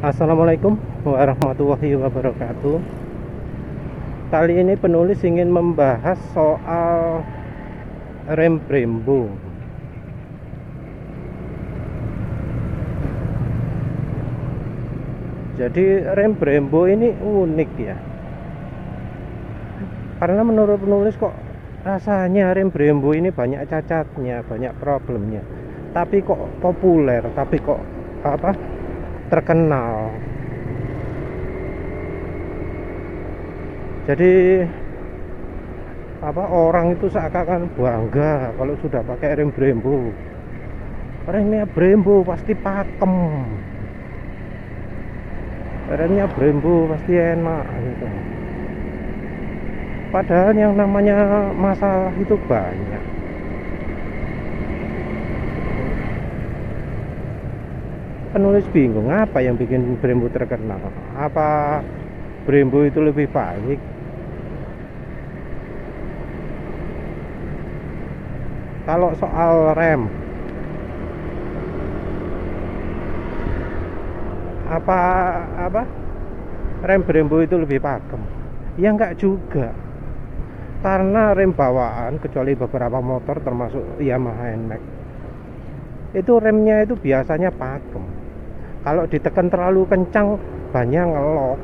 Assalamualaikum warahmatullahi wabarakatuh. Kali ini penulis ingin membahas soal rem Brembo. Jadi rem Brembo ini unik ya, karena menurut penulis kok rasanya rem Brembo ini banyak cacatnya, banyak problemnya, tapi kok populer, tapi kok terkenal. Jadi orang itu seakan-akan bangga kalau sudah pakai rem Brembo. Remnya Brembo pasti pakem, remnya Brembo pasti enak gitu. Padahal yang namanya masalah itu banyak. Penulis bingung apa yang bikin Brembo terkenal. Apa Brembo itu lebih baik? Kalau soal rem, apa rem Brembo itu lebih pakem? Ya enggak juga, karena rem bawaan kecuali beberapa motor termasuk Yamaha NMAX itu remnya itu biasanya pakem. Kalau ditekan terlalu kencang banyak ngelok,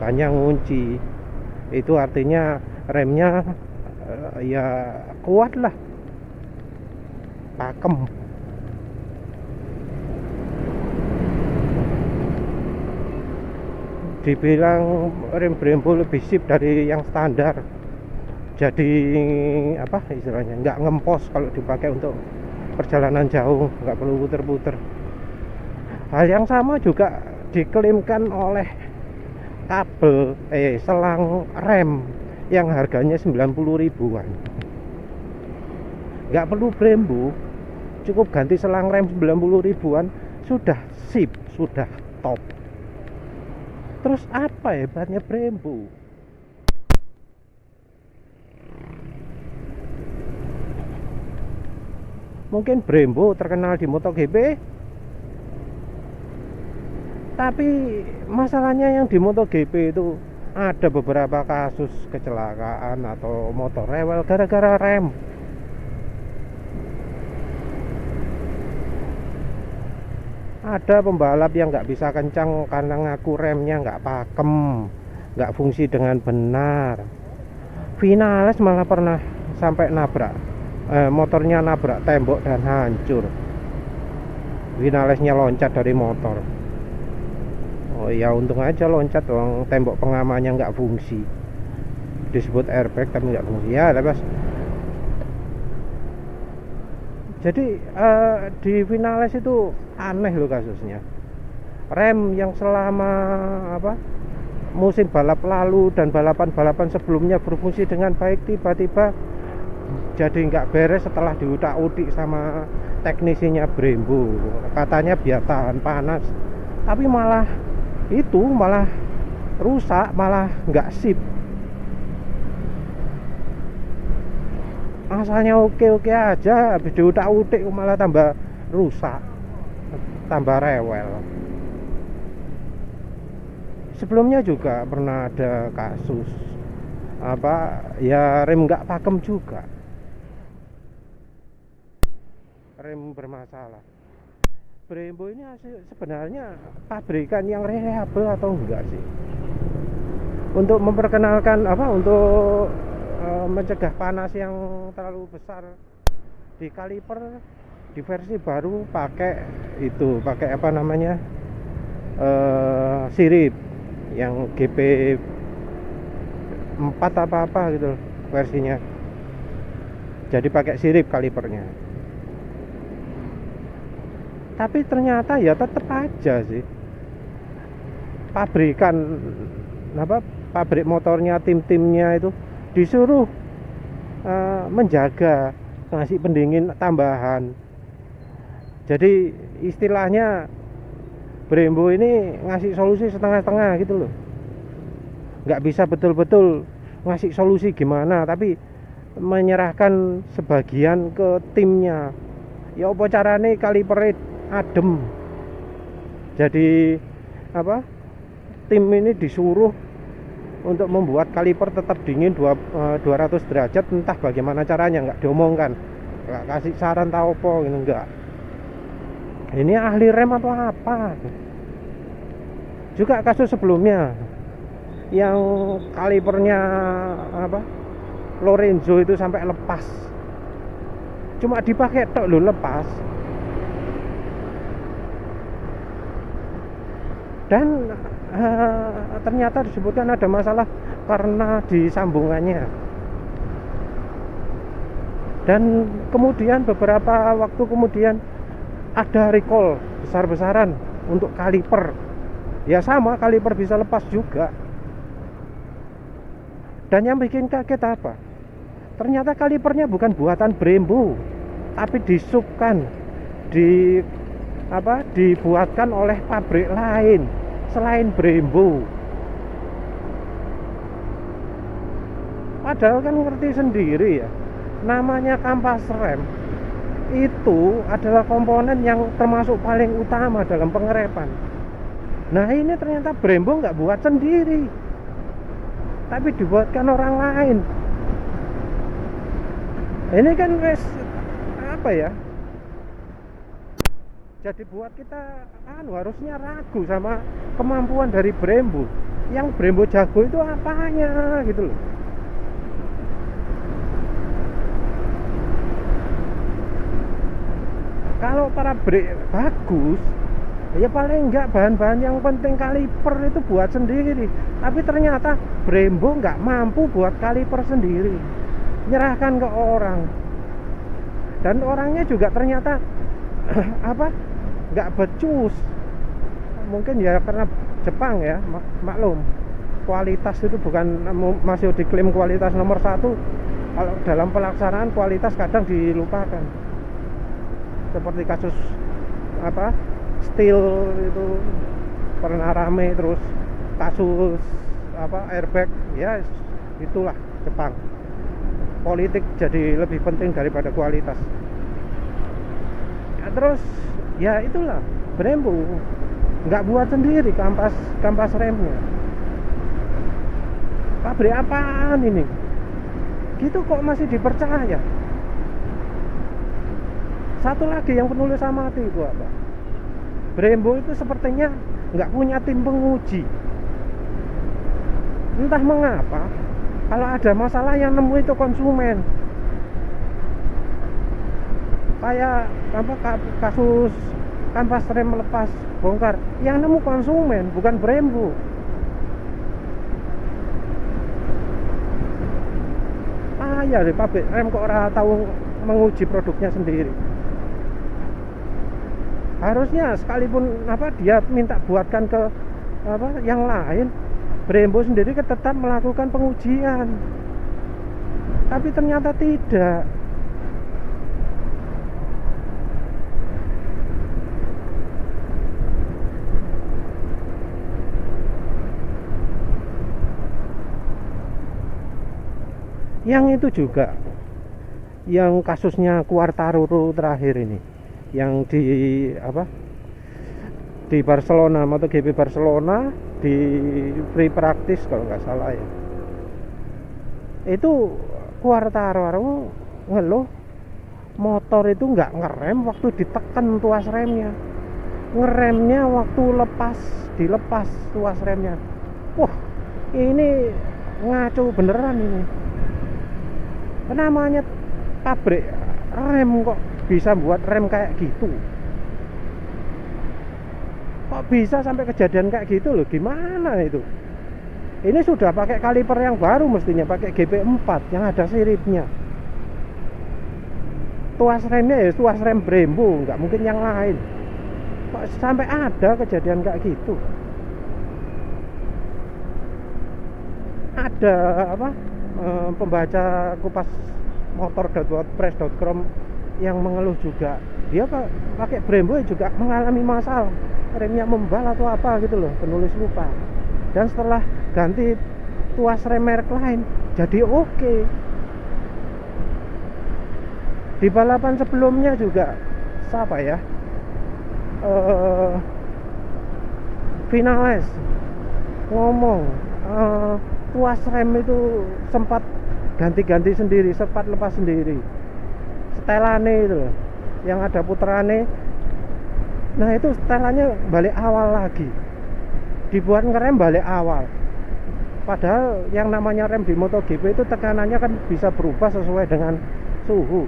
banyak ngunci, itu artinya remnya ya kuat lah, pakem. Dibilang rem Brembo lebih sip dari yang standar, jadi istilahnya nggak ngempos kalau dipakai untuk perjalanan jauh, nggak perlu puter-puter. Hal yang sama juga diklaimkan oleh kabel selang rem yang harganya 90 ribuan. Nggak perlu Brembo, cukup ganti selang rem 90 ribuan sudah sip, sudah top. Terus apa hebatnya Brembo? Mungkin Brembo terkenal di MotoGP, tapi masalahnya yang di MotoGP itu ada beberapa kasus kecelakaan atau motor rewel gara-gara rem. Ada pembalap yang nggak bisa kencang karena ngaku remnya nggak pakem, nggak fungsi dengan benar. Vinales malah pernah sampai nabrak, motornya nabrak tembok dan hancur. Vinalesnya loncat dari motor. Oh ya, untung aja loncat, dong, tembok pengamannya nggak fungsi. Disebut airbag tapi nggak fungsi. Ya, lepas. Jadi di Vinales itu aneh loh kasusnya. Rem yang selama musim balap lalu dan balapan-balapan sebelumnya berfungsi dengan baik, tiba-tiba jadi nggak beres setelah diutak-utik sama teknisinya Brembo. Katanya biar tahan panas, tapi malah rusak, malah nggak sip. Asalnya oke-oke aja, habis diutak-utik malah tambah rusak, tambah rewel. Sebelumnya juga pernah ada kasus rem nggak pakem juga, rem bermasalah. Brembo ini sebenarnya pabrikan yang reliable atau enggak sih? Untuk memperkenalkan untuk mencegah panas yang terlalu besar di kaliper, di versi baru pakai sirip yang GP 4 apa gitu versinya. Jadi pakai sirip kalipernya. Tapi ternyata ya tetap aja sih pabrik motornya, tim-timnya itu disuruh menjaga, ngasih pendingin tambahan. Jadi istilahnya Brembo ini ngasih solusi setengah-setengah gitu loh, nggak bisa betul-betul ngasih solusi gimana, tapi menyerahkan sebagian ke timnya. Ya apa carane kaliper adem, jadi apa tim ini disuruh untuk membuat kaliper tetap dingin 200 derajat, entah bagaimana caranya, nggak diomongkan, nggak kasih saran tahu apa gitu, enggak. Ini ahli rem atau apa? Juga kasus sebelumnya yang kalipernya apa Lorenzo itu sampai lepas, cuma dipakai tok lo lepas. Dan ternyata disebutkan ada masalah karena disambungannya. Dan kemudian beberapa waktu kemudian ada recall besar-besaran untuk kaliper. Ya sama, kaliper bisa lepas juga. Dan yang bikin kaget apa? Ternyata kalipernya bukan buatan Brembo, tapi disubkan, dibuatkan oleh pabrik lain selain Brembo. Padahal kan ngerti sendiri ya, namanya kampas rem itu adalah komponen yang termasuk paling utama dalam pengerepan. Nah ini ternyata Brembo nggak buat sendiri, tapi dibuatkan orang lain. Ini kan apa ya, jadi buat kita harusnya ragu sama kemampuan dari Brembo. Yang Brembo jago itu apanya gitu loh. Kalau para brake bagus, ya paling enggak bahan-bahan yang penting kaliper itu buat sendiri. Tapi ternyata Brembo nggak mampu buat kaliper sendiri, nyerahkan ke orang. Dan orangnya juga ternyata nggak becus. Mungkin ya karena Jepang ya, maklum, kualitas itu bukan, masih diklaim kualitas nomor 1. Kalau dalam pelaksanaan kualitas kadang dilupakan, seperti kasus steel itu pernah rame, terus kasus airbag, ya itulah Jepang. Politik jadi lebih penting daripada kualitas. Ya, terus ya itulah Brembo nggak buat sendiri kampas remnya. Pabrik apaan ini? Gitu kok masih dipercaya. Satu lagi yang penulis amati itu apa? Brembo itu sepertinya nggak punya tim penguji. Entah mengapa, kalau ada masalah yang nemu itu konsumen. Kayak kasus kampas rem lepas bongkar, yang nemu konsumen, bukan Brembo. Ya di pabrik rem kok orang tahu menguji produknya sendiri. Harusnya sekalipun dia minta buatkan ke yang lain, Brembo sendiri tetap melakukan pengujian. Tapi ternyata tidak. Yang itu juga yang kasusnya Quartararo terakhir ini, yang di Barcelona, MotoGP Barcelona, di free practice kalau nggak salah ya. Itu Quartararo ngeluh motor itu nggak ngerem waktu ditekan tuas remnya, ngeremnya waktu dilepas tuas remnya. Wah, ini ngaco beneran ini. Namanya pabrik rem kok bisa buat rem kayak gitu? Kok bisa sampai kejadian kayak gitu loh? Gimana itu? Ini sudah pakai kaliper yang baru, mestinya pakai GP4 yang ada siripnya. Tuas remnya ya tuas rem Brembo, nggak mungkin yang lain. Kok sampai ada kejadian kayak gitu? Ada pembaca kupas motor.wordpress.com yang mengeluh juga, dia pakai Brembo juga mengalami masalah remnya membal atau apa gitu loh, penulis lupa. Dan setelah ganti tuas rem merek lain jadi oke. Di balapan sebelumnya juga siapa ya, Vinales ngomong tuas rem itu sempat ganti-ganti sendiri, sempat lepas sendiri, setelannya itu loh, yang ada puterane. Nah itu setelannya balik awal lagi, dibuat ngerem balik awal. Padahal yang namanya rem di MotoGP itu tekanannya kan bisa berubah sesuai dengan suhu.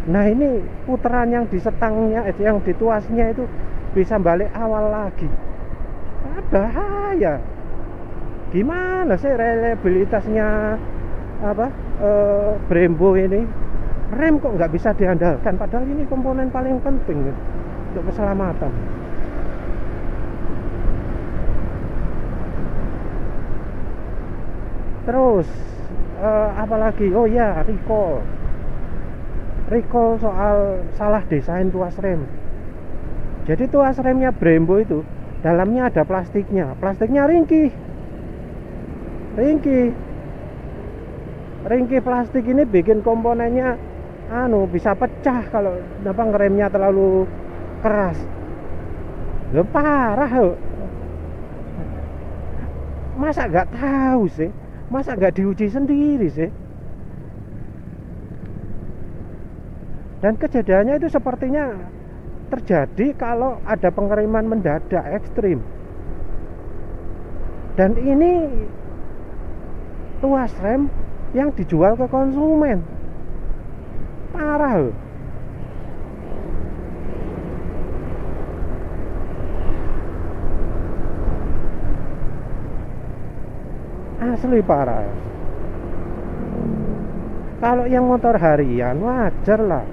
Nah ini putaran yang di setangnya, yang di tuasnya itu bisa balik awal lagi. Bahaya. Gimana sih reliabilitasnya Brembo ini? Rem kok nggak bisa diandalkan, padahal ini komponen paling penting untuk keselamatan. Terus apalagi, oh ya, recall soal salah desain tuas rem. Jadi tuas remnya Brembo itu dalamnya ada plastiknya ringkih plastik ini bikin komponennya bisa pecah kalau ngeremnya terlalu keras. Loh, parah loh. Masa nggak tahu sih? Masa nggak diuji sendiri sih? Dan kejadiannya itu sepertinya terjadi kalau ada pengereman mendadak ekstrim. Dan ini tuas rem yang dijual ke konsumen. Parah loh. Asli parah. Kalau yang motor harian wajar lah,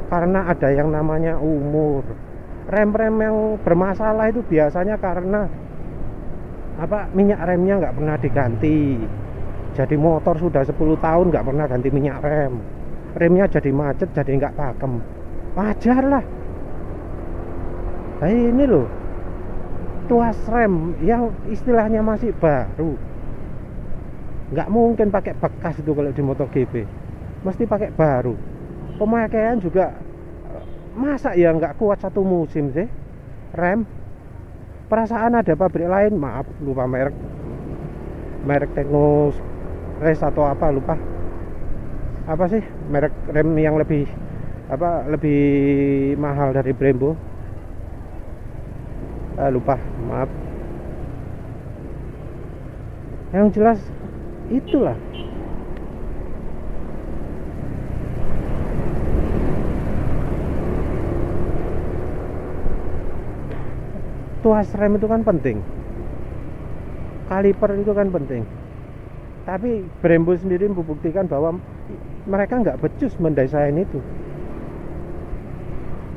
karena ada yang namanya umur. Rem-rem yang bermasalah itu biasanya karena minyak remnya nggak pernah diganti. Jadi motor sudah 10 tahun nggak pernah ganti minyak rem, remnya jadi macet, jadi nggak pakem. Wajar lah. Nah ini loh, tuas rem yang istilahnya masih baru, nggak mungkin pakai bekas itu kalau di MotoGP, mesti pakai baru. Pemakaian juga masa ya nggak kuat 1 musim sih rem. Perasaan ada pabrik lain, maaf lupa merek Tekno Race atau apa, lupa apa sih merek rem yang lebih mahal dari Brembo, lupa, maaf. Yang jelas itulah. Tuas rem itu kan penting, kaliper itu kan penting, tapi Brembo sendiri membuktikan bahwa mereka nggak becus mendesain itu.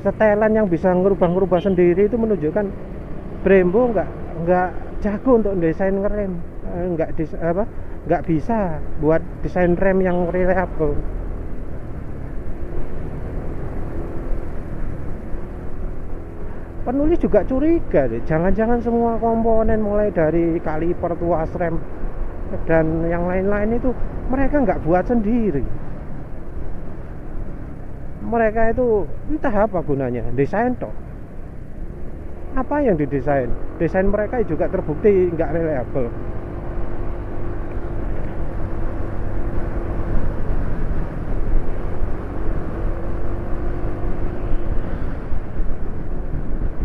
Setelan yang bisa ngerubah sendiri itu menunjukkan Brembo nggak jago untuk desain ngerem, nggak bisa buat desain rem yang reliable. Penulis juga curiga deh, jangan-jangan semua komponen mulai dari kaliper, tuas rem, dan yang lain-lain itu mereka nggak buat sendiri. Mereka itu entah apa gunanya, desain toh. Apa yang didesain? Desain mereka juga terbukti nggak reliable.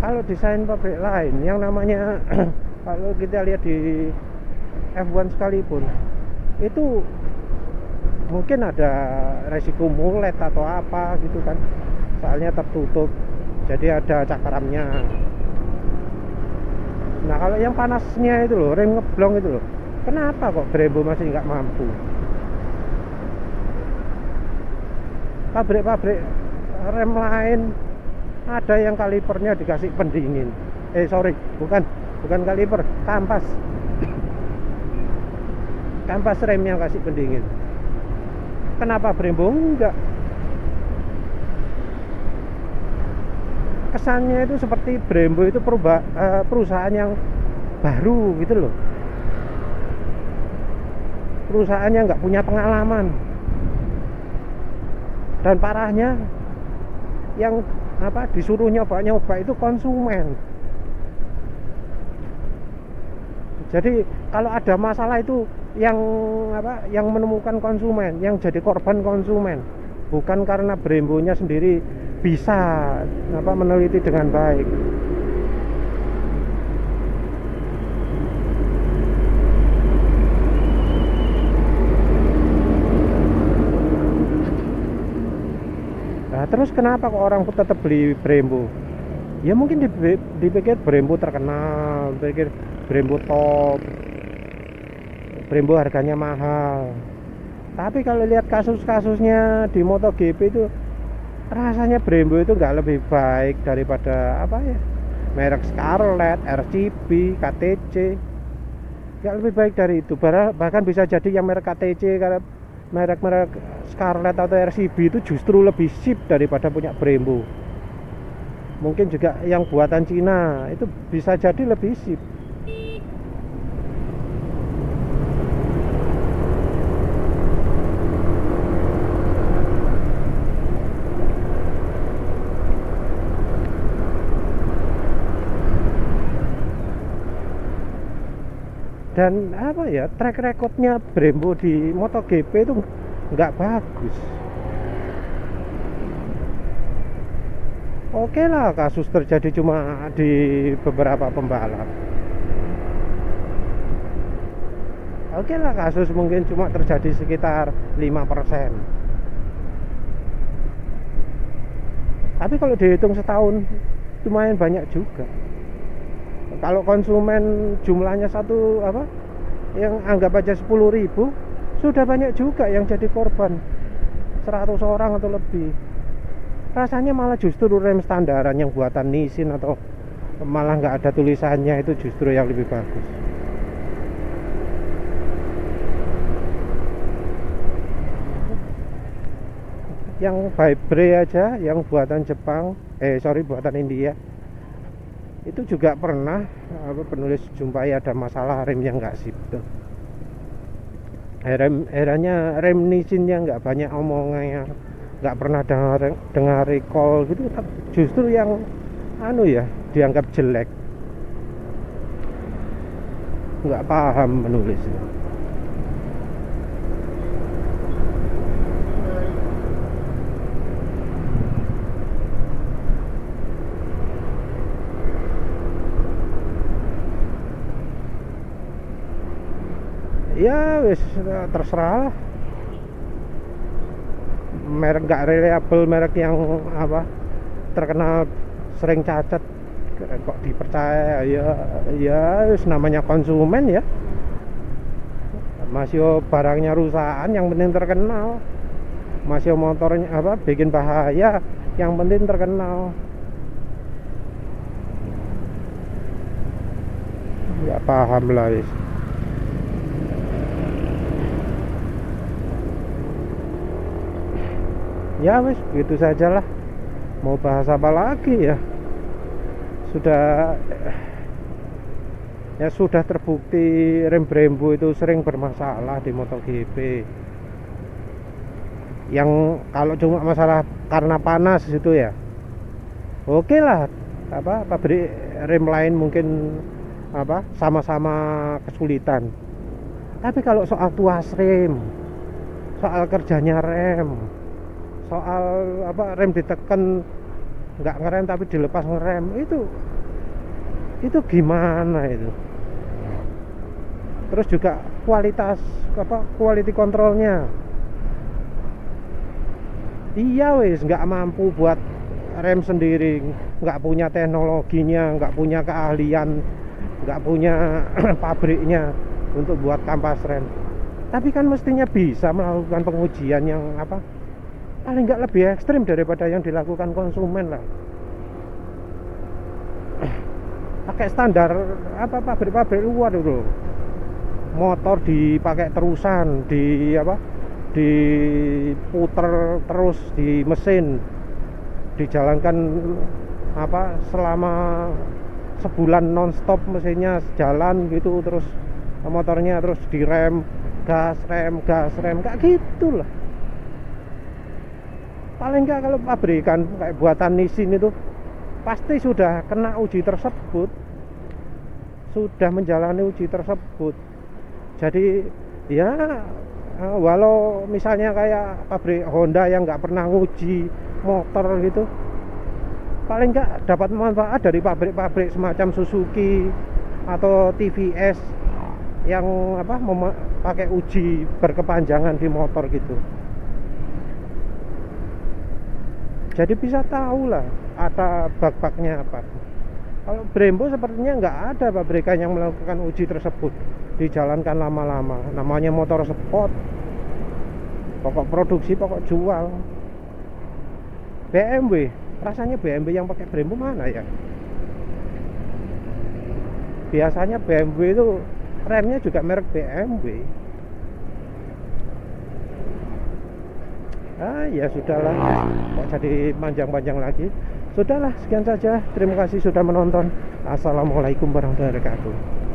Kalau desain pabrik lain yang namanya kalau kita lihat di F1 sekalipun, itu mungkin ada resiko mulet atau apa gitu kan, soalnya tertutup jadi ada cakramnya. Nah kalau yang panasnya itu loh, rem ngeblong itu loh, kenapa kok Brembo masih nggak mampu? Pabrik-pabrik rem lain ada yang kalipernya dikasih pendingin, bukan kaliper, kampas remnya kasih pendingin. Kenapa Brembo enggak? Kesannya itu seperti Brembo itu perusahaan yang baru gitu loh, perusahaan yang nggak punya pengalaman. Dan parahnya yang disuruh nyoba itu konsumen. Jadi kalau ada masalah itu yang yang menemukan konsumen, yang jadi korban konsumen, bukan karena Brembo-nya sendiri bisa meneliti dengan baik. Nah, terus kenapa kok orang tetap beli Brembo? Ya mungkin dipikir Brembo terkenal, pikir Brembo top, Brembo harganya mahal. Tapi kalau lihat kasus-kasusnya di MotoGP itu, rasanya Brembo itu nggak lebih baik daripada merek Scarlett, RCB, KTC. Nggak lebih baik dari itu. Bahkan bisa jadi yang merek KTC, karena merek-merek Scarlett atau RCB itu justru lebih sip daripada punya Brembo. Mungkin juga yang buatan Cina itu bisa jadi lebih sip. Dan track recordnya Brembo di MotoGP itu nggak bagus. Oke lah, kasus terjadi cuma di beberapa pembalap. Oke lah, kasus mungkin cuma terjadi sekitar 5%. Tapi kalau dihitung setahun lumayan banyak juga. Kalau konsumen jumlahnya yang anggap aja 10.000, sudah banyak juga yang jadi korban, 100 orang atau lebih. Rasanya malah justru rem standaran yang buatan Nissin atau malah nggak ada tulisannya itu justru yang lebih bagus. Yang Vibre aja, yang buatan Jepang, buatan India, itu juga pernah penulis jumpai ada masalah rem yang nggak sip tuh. Rem Nissinnya nggak banyak omongannya, nggak pernah dengar recall gitu, justru yang dianggap jelek. Nggak paham menulisnya. Ya wis, terserah lah. Merek gak reliable, merek yang terkenal sering cacat kok dipercaya. Ya wis, namanya konsumen ya. Masih barangnya rusakan, yang penting terkenal. Masih motornya bikin bahaya, yang penting terkenal. Nggak paham lah wis. Ya wis, begitu sajalah. Mau bahas apa lagi ya? Sudah terbukti rem Brembo itu sering bermasalah di MotoGP. Yang kalau cuma masalah karena panas itu ya, oke lah. Pabrik rem lain mungkin sama-sama kesulitan. Tapi kalau soal tuas rem, soal kerjanya rem, soal rem ditekan nggak ngerem tapi dilepas ngerem, itu gimana itu? Terus juga kualitas quality controlnya, iya wis nggak mampu buat rem sendiri, nggak punya teknologinya, nggak punya keahlian, nggak punya pabriknya untuk buat kampas rem. Tapi kan mestinya bisa melakukan pengujian yang paling nggak lebih ekstrim daripada yang dilakukan konsumen lah. Pakai standar pabrik-pabrik luar itu, motor dipakai terusan, diputer terus di mesin, dijalankan selama sebulan nonstop, mesinnya jalan gitu, terus motornya terus direm, gas rem kayak gitulah. Paling enggak kalau pabrikan kayak buatan Nissin itu pasti sudah kena uji tersebut, sudah menjalani uji tersebut. Jadi ya walau misalnya kayak pabrik Honda yang nggak pernah nguji motor gitu, paling nggak dapat manfaat dari pabrik-pabrik semacam Suzuki atau TVS yang pakai uji berkepanjangan di motor gitu. Jadi bisa tahu lah ada bug-bugnya apa. Kalau Brembo sepertinya nggak ada pabrikan yang melakukan uji tersebut, dijalankan lama-lama. Namanya motor sport, pokok produksi pokok jual. BMW, rasanya BMW yang pakai Brembo mana ya? Biasanya BMW itu remnya juga merek BMW. Ya sudahlah, kok jadi panjang-panjang lagi. Sudahlah, sekian saja. Terima kasih sudah menonton. Assalamualaikum warahmatullahi wabarakatuh.